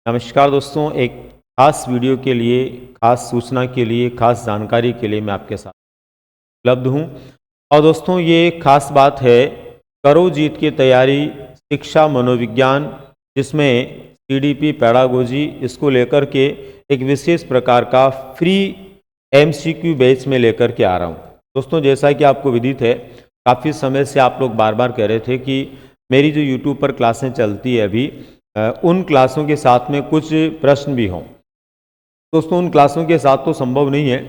नमस्कार दोस्तों, एक खास वीडियो के लिए, खास सूचना के लिए, खास जानकारी के लिए मैं आपके साथ उपलब्ध हूँ। और दोस्तों ये खास बात है, करो जीत की तैयारी शिक्षा मनोविज्ञान, जिसमें सीडीपी पेडागोजी इसको लेकर के एक विशेष प्रकार का फ्री एमसीक्यू बैच में लेकर के आ रहा हूँ। दोस्तों जैसा कि आपको विदित है, काफ़ी समय से आप लोग बार बार कह रहे थे कि मेरी जो यूट्यूब पर क्लासें चलती है अभी, उन क्लासों के साथ में कुछ प्रश्न भी हों। दोस्तों उन क्लासों के साथ तो संभव नहीं है,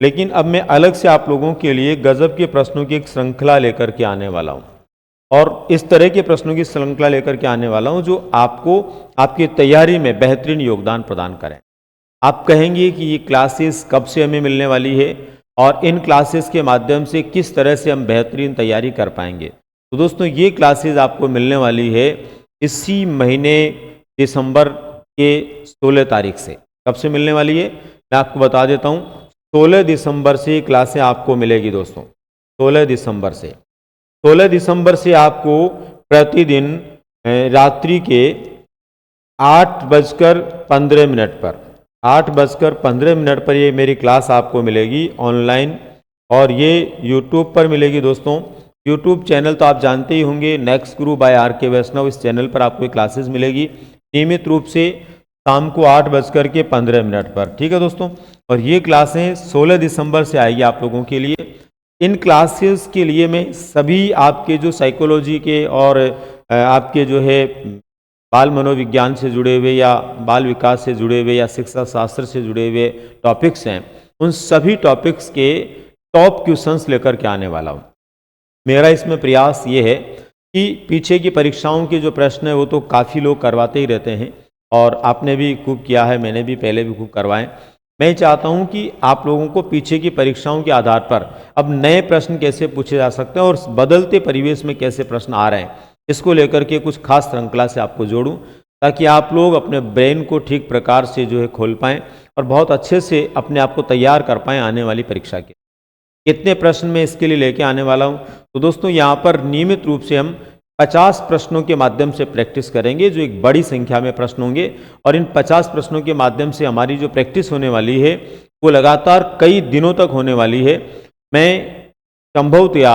लेकिन अब मैं अलग से आप लोगों के लिए गजब के प्रश्नों की एक श्रृंखला लेकर के आने वाला हूँ। और इस तरह के प्रश्नों की श्रृंखला लेकर के आने वाला हूँ जो आपको आपकी तैयारी में बेहतरीन योगदान प्रदान करें। आप कहेंगे कि ये क्लासेस कब से हमें मिलने वाली है और इन क्लासेस के माध्यम से किस तरह से हम बेहतरीन तैयारी कर पाएंगे। तो दोस्तों ये क्लासेस आपको मिलने वाली है इसी महीने दिसंबर के 16 तारीख से। कब से मिलने वाली है मैं आपको बता देता हूँ। 16 दिसंबर से क्लासें आपको मिलेगी दोस्तों। 16 दिसंबर से आपको प्रतिदिन रात्रि के 8:15 पर ये मेरी क्लास आपको मिलेगी ऑनलाइन, और ये यूट्यूब पर मिलेगी दोस्तों। यूट्यूब चैनल तो आप जानते ही होंगे, नेक्स्ट गुरु बाय आर.के. वैष्णव। इस चैनल पर आपको क्लासेस मिलेगी नियमित रूप से शाम को 8:15 पर। ठीक है दोस्तों, और ये क्लासें 16 दिसंबर से आएगी आप लोगों के लिए। इन क्लासेस के लिए मैं सभी आपके जो साइकोलॉजी के और आपके जो है बाल मनोविज्ञान से जुड़े हुए या बाल विकास से जुड़े हुए या शिक्षा शास्त्र से जुड़े हुए टॉपिक्स हैं, उन सभी टॉपिक्स के टॉप क्वेश्चंस लेकर के आने वाला हूँ। मेरा इसमें प्रयास ये है कि पीछे की परीक्षाओं के जो प्रश्न है वो तो काफ़ी लोग करवाते ही रहते हैं, और आपने भी खूब किया है, मैंने भी पहले भी खूब करवाएं। मैं चाहता हूं कि आप लोगों को पीछे की परीक्षाओं के आधार पर अब नए प्रश्न कैसे पूछे जा सकते हैं और बदलते परिवेश में कैसे प्रश्न आ रहे हैं, इसको लेकर के कुछ खास श्रृंखला से आपको जोड़ूं, ताकि आप लोग अपने ब्रेन को ठीक प्रकार से जो है खोल पाएं और बहुत अच्छे से अपने आप को तैयार कर पाएं आने वाली परीक्षा के। कितने प्रश्न मैं इसके लिए लेके आने वाला हूं, तो दोस्तों यहाँ पर नियमित रूप से हम 50 प्रश्नों के माध्यम से प्रैक्टिस करेंगे, जो एक बड़ी संख्या में प्रश्न होंगे। और इन 50 प्रश्नों के माध्यम से हमारी जो प्रैक्टिस होने वाली है वो लगातार कई दिनों तक होने वाली है। मैं संभवतया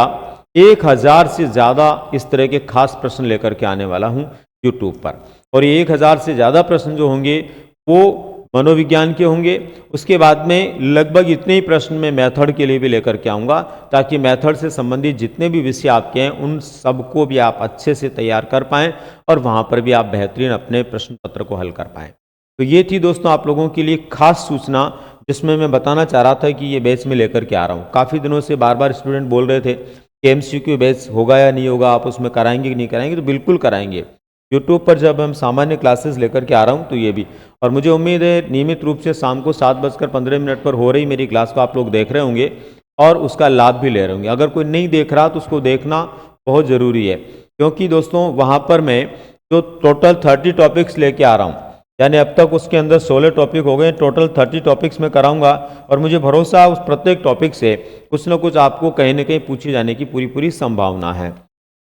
1000 से ज़्यादा इस तरह के खास प्रश्न लेकर के आने वाला हूँ यूट्यूब पर, और ये 1000 से ज़्यादा प्रश्न जो होंगे वो मनोविज्ञान के होंगे। उसके बाद में लगभग इतने ही प्रश्न मैं मेथड के लिए भी लेकर के आऊँगा, ताकि मेथड से संबंधित जितने भी विषय आपके हैं उन सबको भी आप अच्छे से तैयार कर पाएँ और वहाँ पर भी आप बेहतरीन अपने प्रश्न पत्र को हल कर पाएँ। तो ये थी दोस्तों आप लोगों के लिए खास सूचना, जिसमें मैं बताना चाह रहा था कि ये बैच में लेकर के आ रहा हूँ। काफ़ी दिनों से बार बार स्टूडेंट बोल रहे थे कि एमसीक्यू बैच होगा या नहीं होगा, आप उसमें कराएंगे कि नहीं कराएंगे। तो बिल्कुल कराएंगे। यूट्यूब पर जब हम सामान्य क्लासेस लेकर के आ रहा हूँ तो ये भी, और मुझे उम्मीद है नियमित रूप से शाम को 7:15 पर हो रही मेरी क्लास को आप लोग देख रहे होंगे और उसका लाभ भी ले रहे होंगे। अगर कोई नहीं देख रहा तो उसको देखना बहुत ज़रूरी है, क्योंकि दोस्तों वहाँ पर मैं जो टोटल 30 टॉपिक्स लेके आ रहा हूँ, यानी अब तक उसके अंदर 16 टॉपिक हो गए, टोटल 30 टॉपिक्स में कराऊंगा। और मुझे भरोसा उस प्रत्येक टॉपिक से कुछ ना कुछ आपको कहीं ना कहीं पूछे जाने की पूरी संभावना है।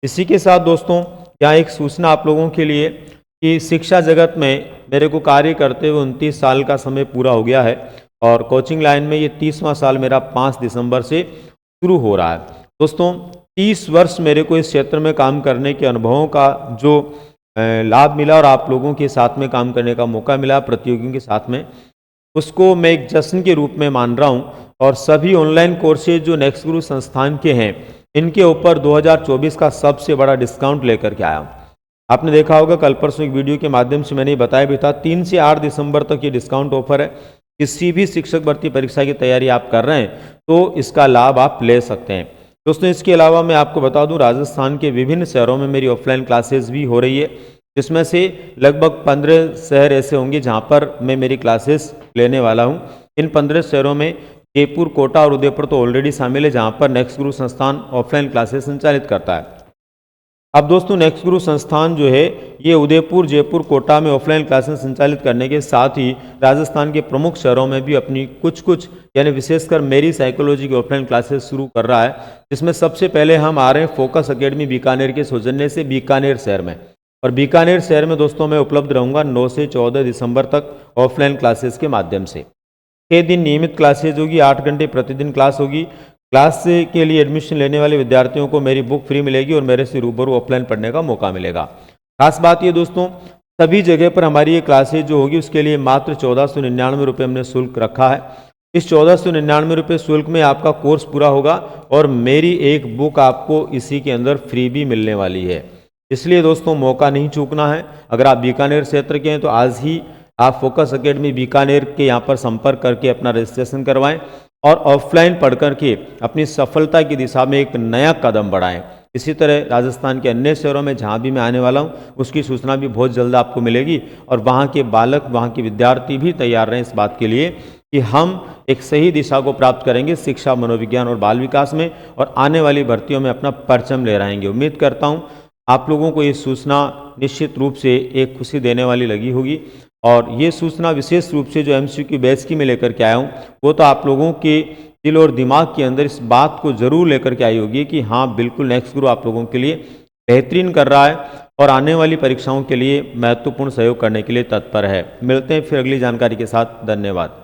इसी के साथ दोस्तों यहाँ एक सूचना आप लोगों के लिए कि शिक्षा जगत में मेरे को कार्य करते हुए 29 साल का समय पूरा हो गया है, और कोचिंग लाइन में ये 30वां साल मेरा 5 दिसंबर से शुरू हो रहा है। दोस्तों 30 वर्ष मेरे को इस क्षेत्र में काम करने के अनुभवों का जो लाभ मिला और आप लोगों के साथ में काम करने का मौका मिला प्रतियोगियों के साथ में, उसको मैं एक जश्न के रूप में मान रहा हूँ। और सभी ऑनलाइन कोर्सेज जो नेक्स्ट गुरु संस्थान के हैं, इनके ऊपर 2024 का सबसे बड़ा डिस्काउंट लेकर के आया हूँ। आपने देखा होगा कल परसों एक वीडियो के माध्यम से मैंने बताया भी था, 3 से 8 दिसंबर तक ये डिस्काउंट ऑफर है। किसी भी शिक्षक भर्ती परीक्षा की तैयारी आप कर रहे हैं तो इसका लाभ आप ले सकते हैं। दोस्तों इसके अलावा मैं आपको बता दूं, राजस्थान के विभिन्न शहरों में मेरी ऑफलाइन क्लासेस भी हो रही है, जिसमें से लगभग 15 शहर ऐसे होंगे जहां पर मैं मेरी क्लासेस लेने वाला हूं। इन 15 शहरों में जयपुर, कोटा और उदयपुर तो ऑलरेडी शामिल है, जहां पर नेक्स्ट गुरु संस्थान ऑफलाइन क्लासेस संचालित करता है। अब दोस्तों नेक्स्ट गुरु संस्थान जो है ये उदयपुर, जयपुर, कोटा में ऑफलाइन क्लासेस संचालित करने के साथ ही राजस्थान के प्रमुख शहरों में भी अपनी कुछ यानी विशेषकर मेरी साइकोलॉजी की ऑफलाइन क्लासेस शुरू कर रहा है, जिसमें सबसे पहले हम आ रहे हैं फोकस एकेडमी बीकानेर के सौजन्य से बीकानेर शहर में। और बीकानेर शहर में दोस्तों मैं उपलब्ध रहूँगा 9 से 14 दिसंबर तक ऑफलाइन क्लासेस के माध्यम से। 6 दिन नियमित क्लासेज होगी, 8 घंटे प्रतिदिन क्लास होगी। क्लास के लिए एडमिशन लेने वाले विद्यार्थियों को मेरी बुक फ्री मिलेगी और मेरे से रूबरू ऑफलाइन पढ़ने का मौका मिलेगा। खास बात ये दोस्तों, सभी जगह पर हमारी ये क्लासेज जो होगी उसके लिए मात्र 1499 रुपये हमने शुल्क रखा है। इस 1499 रुपये शुल्क में आपका कोर्स पूरा होगा और मेरी एक बुक आपको इसी के अंदर फ्री भी मिलने वाली है। इसलिए दोस्तों मौका नहीं चूकना है। अगर आप बीकानेर क्षेत्र के हैं तो आज ही आप फोकस एकेडमी बीकानेर के यहाँ पर संपर्क करके अपना रजिस्ट्रेशन करवाएं और ऑफलाइन पढ़ करके अपनी सफलता की दिशा में एक नया कदम बढ़ाएं। इसी तरह राजस्थान के अन्य शहरों में जहाँ भी मैं आने वाला हूँ उसकी सूचना भी बहुत जल्द आपको मिलेगी और वहाँ के बालक, वहाँ के विद्यार्थी भी तैयार रहें इस बात के लिए कि हम एक सही दिशा को प्राप्त करेंगे शिक्षा, मनोविज्ञान और बाल विकास में और आने वाली भर्तियों में अपना परचम लहराएंगे। उम्मीद करता हूँ आप लोगों को ये सूचना निश्चित रूप से एक खुशी देने वाली लगी होगी और ये सूचना विशेष रूप से जो MCQ बैच की मैं लेकर के आया हूँ वो तो आप लोगों के दिल और दिमाग के अंदर इस बात को जरूर लेकर के आई होगी कि हाँ बिल्कुल नेक्स्ट गुरु आप लोगों के लिए बेहतरीन कर रहा है और आने वाली परीक्षाओं के लिए महत्वपूर्ण सहयोग करने के लिए तत्पर है। मिलते हैं फिर अगली जानकारी के साथ। धन्यवाद।